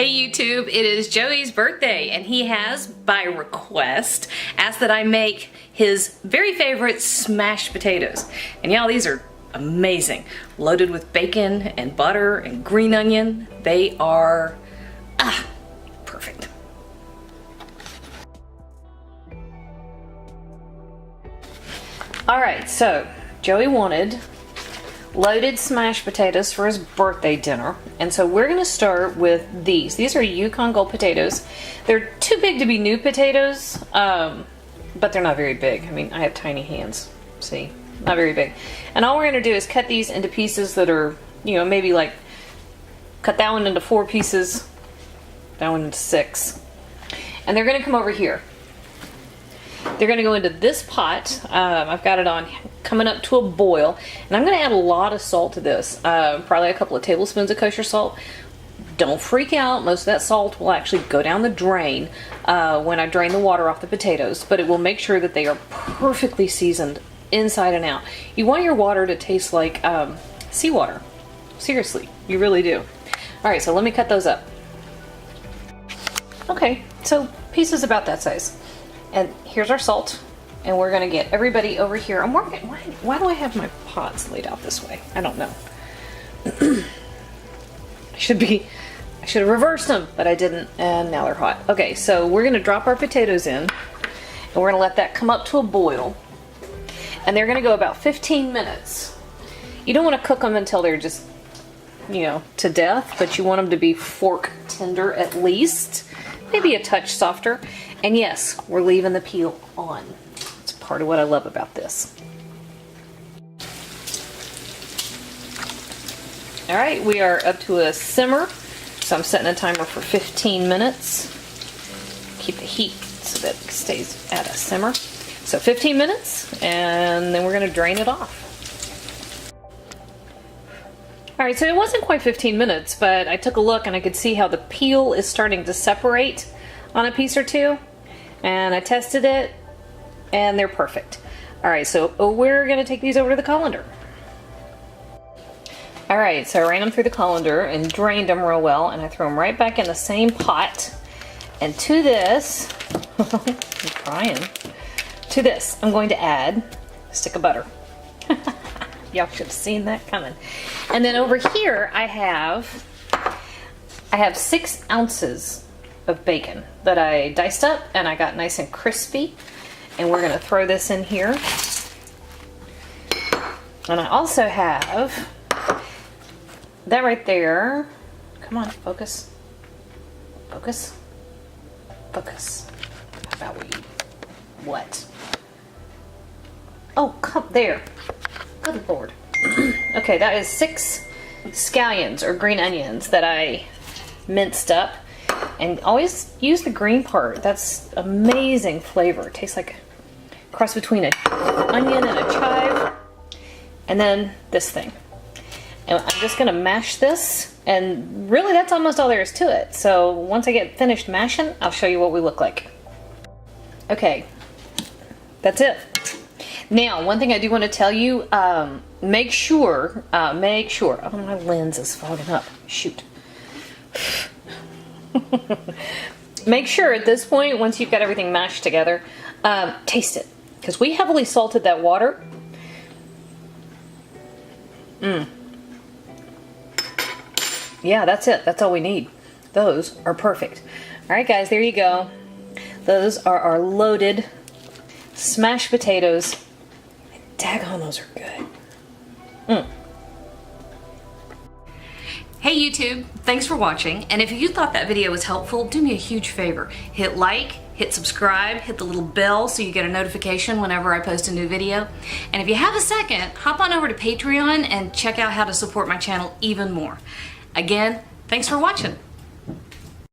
Hey YouTube, it is Joey's birthday and he has, by request, asked that I make his very favorite smashed potatoes. And y'all, these are amazing. Loaded with bacon and butter and green onion. They are, perfect. Alright, so Joey wanted loaded smashed potatoes for his birthday dinner, and so we're going to start with these. These are Yukon Gold potatoes. They're too big to be new potatoes, but they're not very big. I mean, I have tiny hands, see, not very big. And all we're going to do is cut these into pieces that are, you know, maybe like cut that one into 4 pieces, that one into 6, and they're going to come over here. They're going to go into this pot. I've got it on coming up to a boil, and I'm going to add a lot of salt to this, probably a couple of tablespoons of kosher salt. Don't freak out, most of that salt will actually go down the drain when I drain the water off the potatoes, but it will make sure that they are perfectly seasoned inside and out. You want your water to taste like seawater. Seriously, you really do. Alright, so let me cut those up. Okay, so pieces about that size. And here's our salt, and we're gonna get everybody over here. I'm working, why do I have my pots laid out this way? I don't know. I should have reversed them, but I didn't, and now they're hot. Okay, so we're gonna drop our potatoes in, and we're gonna let that come up to a boil. And they're gonna go about 15 minutes. You don't wanna cook them until they're just, you know, to death, but you want them to be fork tender at least. Maybe a touch softer. And yes, we're leaving the peel on. It's part of what I love about this. All right, we are up to a simmer. So I'm setting a timer for 15 minutes. Keep the heat so that it stays at a simmer. So 15 minutes, and then we're gonna drain it off. All right, so it wasn't quite 15 minutes, but I took a look and I could see how the peel is starting to separate on a piece or two. And I tested it, and they're perfect. All right, so we're gonna take these over to the colander. All right, so I ran them through the colander and drained them real well, and I threw them right back in the same pot. And to this, I'm crying. To this, I'm going to add a stick of butter. Y'all should have seen that coming. And then over here, I have 6 ounces of bacon that I diced up and I got nice and crispy, and we're gonna throw this in here. And I also have that right there. Come on, focus, focus, focus. How about we, what? Oh, come there. Good Lord. Okay, that is 6 scallions or green onions that I minced up. And always use the green part. That's amazing flavor. It tastes like a cross between an onion and a chive. And then this thing. And I'm just gonna mash this, and really that's almost all there is to it. So once I get finished mashing, I'll show you what we look like. Okay, that's it. Now, one thing I do want to tell you, make sure, oh, my lens is fogging up, shoot. Make sure at this point, once you've got everything mashed together, taste it. Because we heavily salted that water. Yeah, that's it. That's all we need. Those are perfect. Alright guys, there you go. Those are our loaded smashed potatoes. Daggone, those are good. Hey YouTube, thanks for watching, and if you thought that video was helpful, do me a huge favor. Hit like, hit subscribe, hit the little bell so you get a notification whenever I post a new video. And if you have a second, hop on over to Patreon and check out how to support my channel even more. Again, thanks for watching.